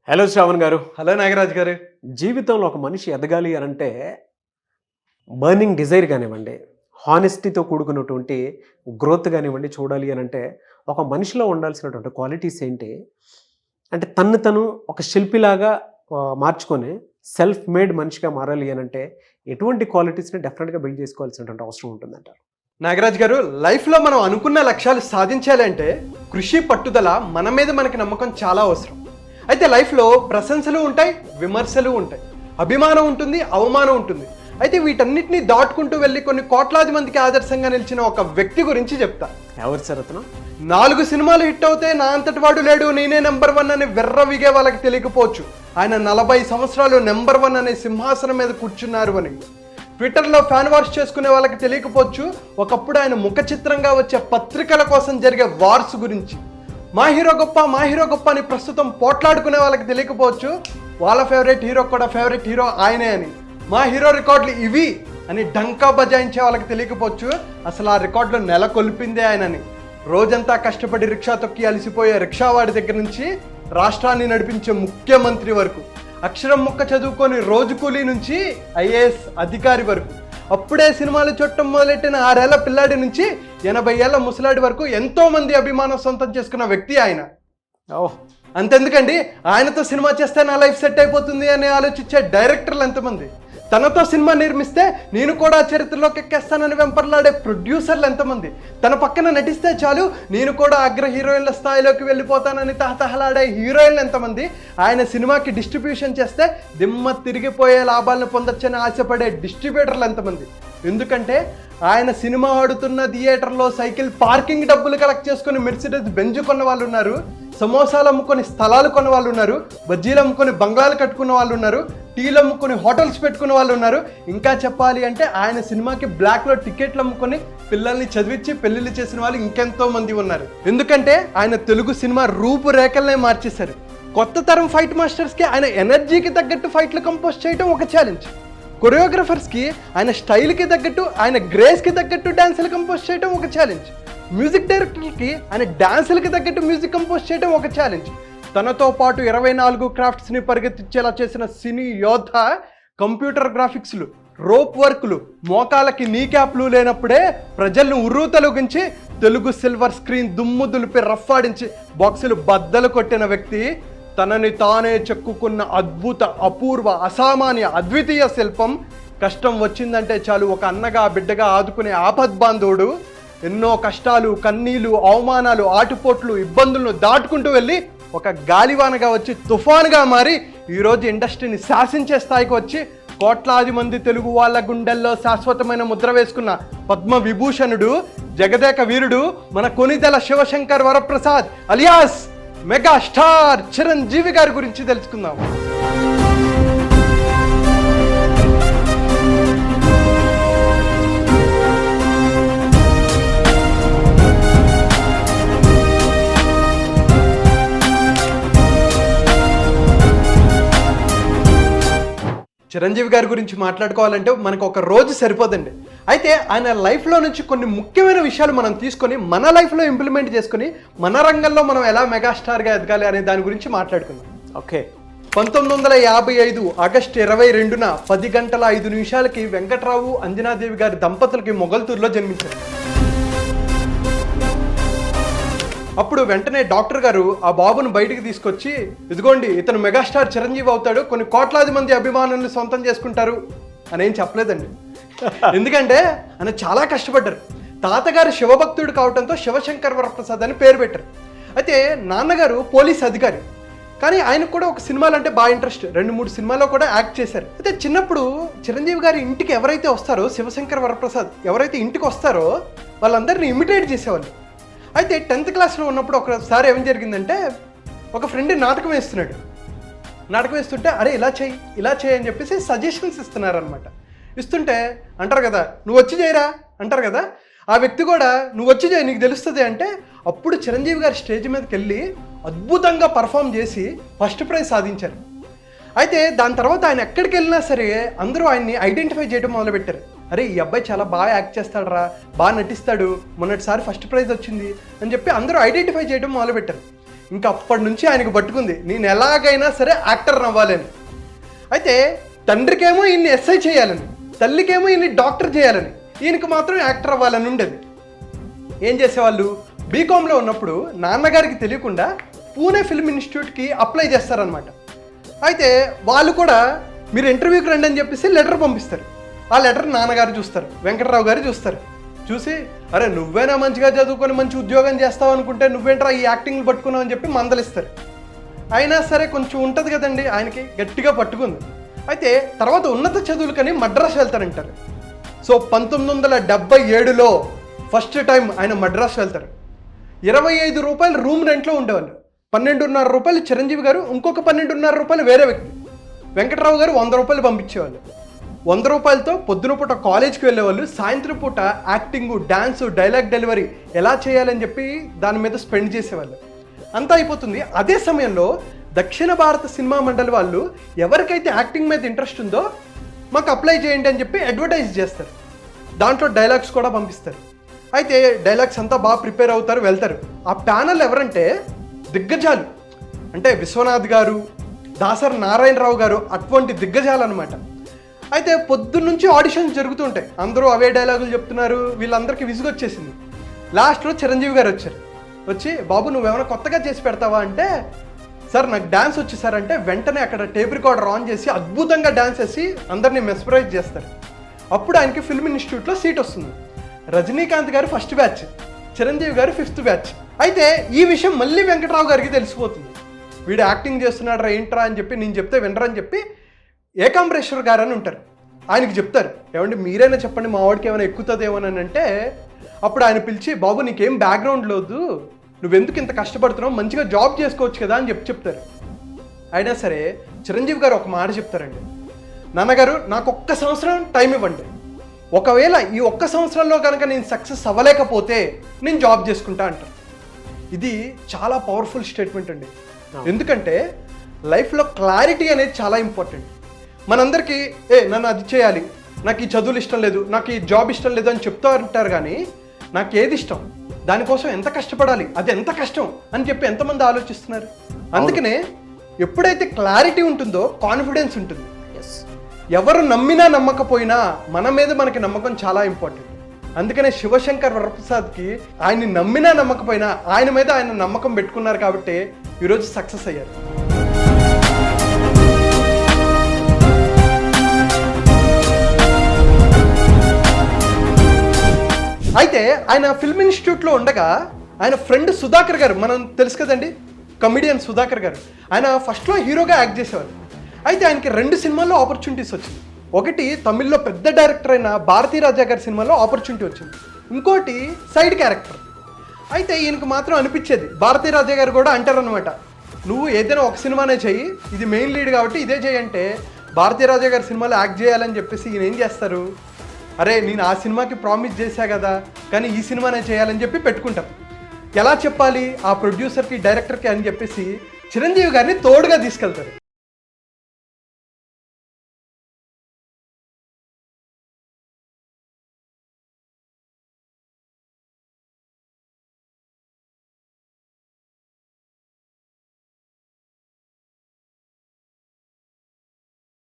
Hello Shravan గారు. Hello Nagaraj గారు. జీవితంలో ఒక మనిషి ఎదగాలి అనంటే బర్నింగ్ డిజైర్ కానివ్వండి, హానెస్టీతో కూడుకున్నటువంటి గ్రోత్ కానివ్వండి చూడాలి అనంటే ఒక మనిషిలో ఉండాల్సినటువంటి క్వాలిటీస్ ఏంటి అంటే తను ఒక శిల్పిలాగా మార్చుకొని సెల్ఫ్ మేడ్ మనిషిగా మారాలి అనంటే ఎటువంటి క్వాలిటీస్ని డెఫినెట్గా బిల్డ్ చేసుకోవాల్సినటువంటి అవసరం ఉంటుందంటారు? నాగరాజ్ గారు, లైఫ్లో మనం అనుకున్న లక్ష్యాలు సాధించాలంటే కృషి, పట్టుదల, మన మీద మనకి నమ్మకం చాలా అవసరం. అయితే లైఫ్లో ప్రశంసలు ఉంటాయి, విమర్శలు ఉంటాయి, అభిమానం ఉంటుంది, అవమానం ఉంటుంది. అయితే వీటన్నిటిని దాటుకుంటూ వెళ్ళి కొన్ని కోట్లాది మందికి ఆదర్శంగా నిలిచిన ఒక వ్యక్తి గురించి చెప్తా. ఎవరు సార్ అతను? 4 సినిమాలు హిట్ అవుతే నా అంతటి వాడు లేడు, నేనే నెంబర్ 1 అని వెర్రవిగే వాళ్ళకి తెలియకపోవచ్చు. ఆయన 40 సంవత్సరాలు నెంబర్ 1 అనే సింహాసనం మీద కూర్చున్నారు అని. ట్విట్టర్లో ఫ్యాన్ వార్స్ చేసుకునే వాళ్ళకి తెలియకపోవచ్చు, ఒకప్పుడు ఆయన ముఖ చిత్రంగా వచ్చే పత్రికల కోసం జరిగే వార్స్ గురించి. మా హీరో గొప్ప అని ప్రస్తుతం పోట్లాడుకునే వాళ్ళకి తెలియకపోవచ్చు, వాళ్ళ ఫేవరెట్ హీరో కూడా ఫేవరెట్ హీరో ఆయనే అని. మా హీరో రికార్డులు ఇవి అని డంకా బజాయించే వాళ్ళకి తెలియకపోవచ్చు, అసలు ఆ రికార్డులు నెలకొల్పిందే ఆయనని. రోజంతా కష్టపడి రిక్షా తొక్కి అలసిపోయే రిక్షావాడి దగ్గర నుంచి రాష్ట్రాన్ని నడిపించే ముఖ్యమంత్రి వరకు, అక్షరం ముక్క చదువుకొని రోజు కూలీ నుంచి ఐఏఎస్ అధికారి వరకు, అప్పుడే సినిమాలు చూడటం మొదలెట్టిన 6 ఏళ్ల పిల్లాడి నుంచి 80 ఏళ్ల ముసలాడి వరకు ఎంతో మంది అభిమానం సొంతం చేసుకున్న వ్యక్తి ఆయన. అంతెందుకండి, ఆయనతో సినిమా చేస్తే నా లైఫ్ సెట్ అయిపోతుంది అని ఆలోచించే డైరెక్టర్లు ఎంతమంది, తనతో సినిమా నిర్మిస్తే నేను కూడా చరిత్రలోకి ఎక్కేస్తానని వెంపర్లాడే ప్రొడ్యూసర్లు ఎంతమంది, తన పక్కన నటిస్తే చాలు నేను కూడా అగ్ర హీరోయిన్ల స్థాయిలోకి వెళ్ళిపోతానని తహతహలాడే హీరోయిన్లు ఎంతమంది, ఆయన సినిమాకి డిస్ట్రిబ్యూషన్ చేస్తే దిమ్మ తిరిగిపోయే లాభాలను పొందొచ్చని ఆశపడే డిస్ట్రిబ్యూటర్లు ఎంతమంది. ఎందుకంటే ఆయన సినిమా ఆడుతున్న థియేటర్లో సైకిల్ పార్కింగ్ డబ్బులు కలెక్ట్ చేసుకుని మెర్సిడెస్ బెంజ్ కొన్న వాళ్ళు ఉన్నారు, సమోసాలు అమ్ముకొని స్థలాలు కొన్న వాళ్ళు ఉన్నారు, బజ్జీలు అమ్ముకొని బంగ్లాలు కట్టుకున్న వాళ్ళు ఉన్నారు, టీలు అమ్ముకొని హోటల్స్ పెట్టుకున్న వాళ్ళు ఉన్నారు. ఇంకా చెప్పాలి అంటే ఆయన సినిమాకి బ్లాక్లో టికెట్లు అమ్ముకొని పిల్లల్ని చదివించి పెళ్లిళ్ళు చేసిన వాళ్ళు ఇంకెంతో మంది ఉన్నారు. ఎందుకంటే ఆయన తెలుగు సినిమా రూపురేఖలనే మార్చేశారు. కొత్త తరం ఫైట్ మాస్టర్స్కి ఆయన ఎనర్జీకి తగ్గట్టు ఫైట్లు కంపోజ్ చేయడం ఒక ఛాలెంజ్, కొరియోగ్రఫర్స్కి ఆయన స్టైల్కి తగ్గట్టు, ఆయన గ్రేస్కి తగ్గట్టు డ్యాన్సులు కంపోజ్ చేయడం ఒక ఛాలెంజ్, మ్యూజిక్ డైరెక్టర్కి ఆయన డ్యాన్సులకి తగ్గట్టు మ్యూజిక్ కంపోజ్ చేయడం ఒక ఛాలెంజ్. తనతో పాటు 24 క్రాఫ్ట్స్ని పరిగెత్తించేలా చేసిన సినీ యోధ కంప్యూటర్ గ్రాఫిక్స్లు, రోప్ వర్క్లు, మోకాలకి నీ క్యాప్లు లేనప్పుడే ప్రజలను ఉర్రూతలుగించి తెలుగు సిల్వర్ స్క్రీన్ దుమ్ము దులిపి రఫ్ఫాడించి బాక్సులు బద్దలు కొట్టిన వ్యక్తి, తనని తానే చెక్కుకున్న అద్భుత, అపూర్వ, అసామాన్య, అద్వితీయ శిల్పం. కష్టం వచ్చిందంటే చాలు ఒక అన్నగా బిడ్డగా ఆదుకునే ఆపద్బాంధవుడు. ఎన్నో కష్టాలు, కన్నీళ్లు, అవమానాలు, ఆటుపోట్లు, ఇబ్బందులను దాటుకుంటూ వెళ్ళి ఒక గాలివానగా వచ్చి తుఫానుగా మారి ఈరోజు ఇండస్ట్రీని శాసించే స్థాయికి వచ్చి కోట్లాది మంది తెలుగు వాళ్ళ గుండెల్లో శాశ్వతమైన ముద్ర వేసుకున్న పద్మ విభూషణుడు, జగదేక వీరుడు మన Konidela Sivashankar Varaprasad alias mega star Chiranjeevi గారి గురించి తెలుసుకుందాం. చిరంజీవి గారి గురించి మాట్లాడుకోవాలంటే మనకు ఒక రోజు సరిపోదండి. అయితే ఆయన లైఫ్లో నుంచి కొన్ని ముఖ్యమైన విషయాలు మనం తీసుకొని మన లైఫ్లో ఇంప్లిమెంట్ చేసుకొని మన రంగంలో మనం ఎలా మెగాస్టార్గా ఎదగాలి అనే దాని గురించి మాట్లాడుకుందాం. ఓకే. 1955 ఆగస్టు 22న 10 గంటల 5 నిమిషాలకి వెంకట్రావు, అంజనాదేవి గారి దంపతులకి మొగల్తూరులో జన్మించారు. అప్పుడు వెంటనే డాక్టర్ గారు ఆ బాబును బయటికి తీసుకొచ్చి, ఇదిగోండి ఇతను మెగాస్టార్ చిరంజీవి అవుతాడు, కొన్ని కోట్లాది మంది అభిమానులను సొంతం చేసుకుంటారు అని ఏం చెప్పలేదండి. ఎందుకంటే ఆయన చాలా కష్టపడ్డారు. తాతగారు శివభక్తుడు కావడంతో శివశంకర్ వరప్రసాద్ అని పేరు పెట్టారు. అయితే నాన్నగారు పోలీస్ అధికారి, కానీ ఆయనకు కూడా ఒక సినిమాలు అంటే బాగా ఇంట్రెస్ట్. 2-3 సినిమాల్లో కూడా యాక్ట్ చేశారు. అయితే చిన్నప్పుడు చిరంజీవి గారి ఇంటికి ఎవరైతే వస్తారో, శివశంకర్ వరప్రసాద్ ఎవరైతే ఇంటికి వస్తారో వాళ్ళందరినీ ఇమిటేట్ చేసేవాళ్ళు. అయితే 10th క్లాస్లో ఉన్నప్పుడు ఒకసారి ఏం జరిగిందంటే, ఒక ఫ్రెండ్ నాటకం వేస్తుంటే అరే ఇలా చేయి అని చెప్పేసి సజెషన్స్ ఇస్తున్నారనమాట. ఇస్తుంటే అంటారు కదా, నువ్వు వచ్చి చేయరా అంటారు కదా, ఆ వ్యక్తి కూడా నువ్వు వచ్చి చేయి నీకు తెలుస్తుంది అంటే, అప్పుడు చిరంజీవి గారు స్టేజ్ మీదకి వెళ్ళి అద్భుతంగా పర్ఫామ్ చేసి ఫస్ట్ ప్రైజ్ సాధించారు. అయితే దాని తర్వాత ఆయన ఎక్కడికి వెళ్ళినా సరే అందరూ ఆయన్ని ఐడెంటిఫై చేయడం మొదలుపెట్టారు. అరే ఈ అబ్బాయి చాలా బాగా యాక్ట్ చేస్తాడరా, బాగా నటిస్తాడు, మొన్నటిసారి ఫస్ట్ ప్రైజ్ వచ్చింది అని చెప్పి అందరూ ఐడెంటిఫై చేయడం మొదలుపెట్టారు. ఇంకా అప్పటి నుంచి ఆయనకు పట్టుకుంది, నేను ఎలాగైనా సరే యాక్టర్ అవ్వాలని. అయితే తండ్రికేమో ఈయన్ని ఎస్ఐ చేయాలని, తల్లికేమో ఈయన్ని డాక్టర్ చేయాలని, ఈయనకి మాత్రం యాక్టర్ అవ్వాలని ఉండేది. ఏం చేసేవాళ్ళు, బీకామ్లో ఉన్నప్పుడు నాన్నగారికి తెలియకుండా పూణే ఫిల్మ్ ఇన్స్టిట్యూట్కి అప్లై చేస్తారనమాట. అయితే వాళ్ళు కూడా మీరు ఇంటర్వ్యూకి రండి అని చెప్పేసి లెటర్ పంపిస్తారు. ఆ లెటర్ నాన్నగారు చూస్తారు, వెంకటరావు గారు చూస్తారు. చూసి అరే నువ్వేనా మంచిగా చదువుకొని మంచి ఉద్యోగం చేస్తావు అనుకుంటే నువ్వేంట్రా ఈ యాక్టింగ్లు పట్టుకున్నావు అని చెప్పి మందలిస్తారు. అయినా సరే కొంచెం ఉంటుంది కదండి, ఆయనకి గట్టిగా పట్టుకుంది. అయితే తర్వాత ఉన్నత చదువులకని మద్రాసు వెళ్తారంటారు. సో 1977లో ఫస్ట్ టైం ఆయన మద్రాసు వెళ్తారు. 25 రూపాయలు రూమ్ రెంట్లో ఉండేవాళ్ళు. 12.5 రూపాయలు చిరంజీవి గారు, ఇంకొక 12.5 రూపాయలు వేరే వ్యక్తి వెంకటరావు గారు 100 రూపాయలు పంపించేవాళ్ళు. 100 రూపాయలతో పొద్దున పూట కాలేజ్కి వెళ్ళేవాళ్ళు, సాయంత్రం పూట యాక్టింగ్, డ్యాన్స్, డైలాగ్ డెలివరీ ఎలా చేయాలని చెప్పి దాని మీద స్పెండ్ చేసేవాళ్ళు. అంతా అయిపోతుంది. అదే సమయంలో దక్షిణ భారత సినిమా మండలి వాళ్ళు ఎవరికైతే యాక్టింగ్ మీద ఇంట్రెస్ట్ ఉందో మాకు అప్లై చేయండి అని చెప్పి అడ్వర్టైజ్ చేస్తారు. దాంట్లో డైలాగ్స్ కూడా పంపిస్తారు. అయితే డైలాగ్స్ అంతా బాగా ప్రిపేర్ అవుతారు, వెళ్తారు. ఆ ప్యానల్ ఎవరంటే దిగ్గజాలు, అంటే విశ్వనాథ్ గారు, దాసరి నారాయణరావు గారు, అటువంటి దిగ్గజాలు అనమాట. అయితే పొద్దున్న నుంచి ఆడిషన్స్ జరుగుతుంటాయి, అందరూ అవే డైలాగులు చెప్తున్నారు. వీళ్ళందరికీ విసుగొచ్చేసింది. లాస్ట్లో చిరంజీవి గారు వచ్చారు. వచ్చి బాబు నువ్వేమైనా కొత్తగా చేసి పెడతావా అంటే, సార్ నాకు డ్యాన్స్ వచ్చి సార్ అంటే వెంటనే అక్కడ టేప్ రికార్డర్ ఆన్ చేసి అద్భుతంగా డ్యాన్స్ చేసి అందరినీ మెస్పరైజ్ చేస్తారు. అప్పుడు ఆయనకి ఫిల్మ్ ఇన్స్టిట్యూట్లో సీట్ వస్తుంది. రజనీకాంత్ గారు ఫస్ట్ బ్యాచ్, చిరంజీవి గారు 5th బ్యాచ్. అయితే ఈ విషయం మళ్ళీ వెంకటరావు గారికి తెలిసిపోతుంది. వీడు యాక్టింగ్ చేస్తున్నాడు రా ఏంట్రా అని చెప్పి నేను చెప్తే వినరని చెప్పి ఏకాంబరేశ్వర్ గారు అని ఉంటారు, ఆయనకి చెప్తారు. ఏమంటే మీరైనా చెప్పండి మా వాడికి ఏమైనా ఎక్కుతుందేమోనని అంటే, అప్పుడు ఆయన పిలిచి బాబు నీకేం బ్యాక్గ్రౌండ్ లేదు, నువ్వెందుకు ఇంత కష్టపడుతున్నావు, మంచిగా జాబ్ చేసుకోవచ్చు కదా అని చెప్తారు. అయినా సరే చిరంజీవి గారు ఒక మాట చెప్తారండి, నాన్నగారు నాకు 1 సంవత్సరం టైం ఇవ్వండి, ఒకవేళ ఈ 1 సంవత్సరంలో కనుక నేను సక్సెస్ అవ్వలేకపోతే నేను జాబ్ చేసుకుంటా అంటారు. ఇది చాలా పవర్ఫుల్ స్టేట్మెంట్ అండి. ఎందుకంటే లైఫ్లో క్లారిటీ అనేది చాలా ఇంపార్టెంట్. మనందరికీ నన్ను అది చేయాలి, నాకు ఈ చదువులు ఇష్టం లేదు, నాకు ఈ జాబ్ ఇష్టం లేదు అని చెప్తూ ఉంటారు. కానీ నాకు ఏది ఇష్టం, దానికోసం ఎంత కష్టపడాలి, అది ఎంత కష్టం అని చెప్పి ఎంతమంది ఆలోచిస్తున్నారు. అందుకనే ఎప్పుడైతే క్లారిటీ ఉంటుందో కాన్ఫిడెన్స్ ఉంటుంది. ఎవరు నమ్మినా నమ్మకపోయినా మన మీద మనకి నమ్మకం చాలా ఇంపార్టెంట్. అందుకనే శివశంకర్ వరప్రసాద్కి ఆయన్ని నమ్మినా నమ్మకపోయినా ఆయన మీద ఆయన నమ్మకం పెట్టుకున్నారు కాబట్టి ఈరోజు సక్సెస్ అయ్యారు. అయితే ఆయన ఫిల్మ్ ఇన్స్టిట్యూట్లో ఉండగా ఆయన ఫ్రెండ్ సుధాకర్ గారు, మనం తెలుసు కదండి కమిడియన్ సుధాకర్ గారు, ఆయన ఫస్ట్లో హీరోగా యాక్ట్ చేసేవారు. అయితే ఆయనకి 2 సినిమాల్లో ఆపర్చునిటీస్ వచ్చింది. ఒకటి తమిళ్లో పెద్ద డైరెక్టర్ అయిన భారతీరాజా గారి సినిమాలో ఆపర్చునిటీ వచ్చింది, ఇంకోటి సైడ్ క్యారెక్టర్. అయితే ఈయనకు మాత్రం అనిపించేది, భారతీరాజా గారు కూడా అంటారనమాట, నువ్వు ఏదైనా ఒక సినిమానే చెయ్యి, ఇది మెయిన్ లీడ్ కాబట్టి ఇదే చేయంటే భారతీరాజా గారి సినిమాలో యాక్ట్ చేయాలని చెప్పేసి ఈయన ఏం చేస్తారు, అరే నేను ఆ సినిమాకి ప్రామిస్ చేశా కదా కానీ ఈ సినిమానే చేయాలని చెప్పి పెట్టుకుంటారు. ఎలా చెప్పాలి ఆ ప్రొడ్యూసర్కి డైరెక్టర్కి అని చెప్పేసి చిరంజీవి గారిని తోడుగా తీసుకెళ్తారు.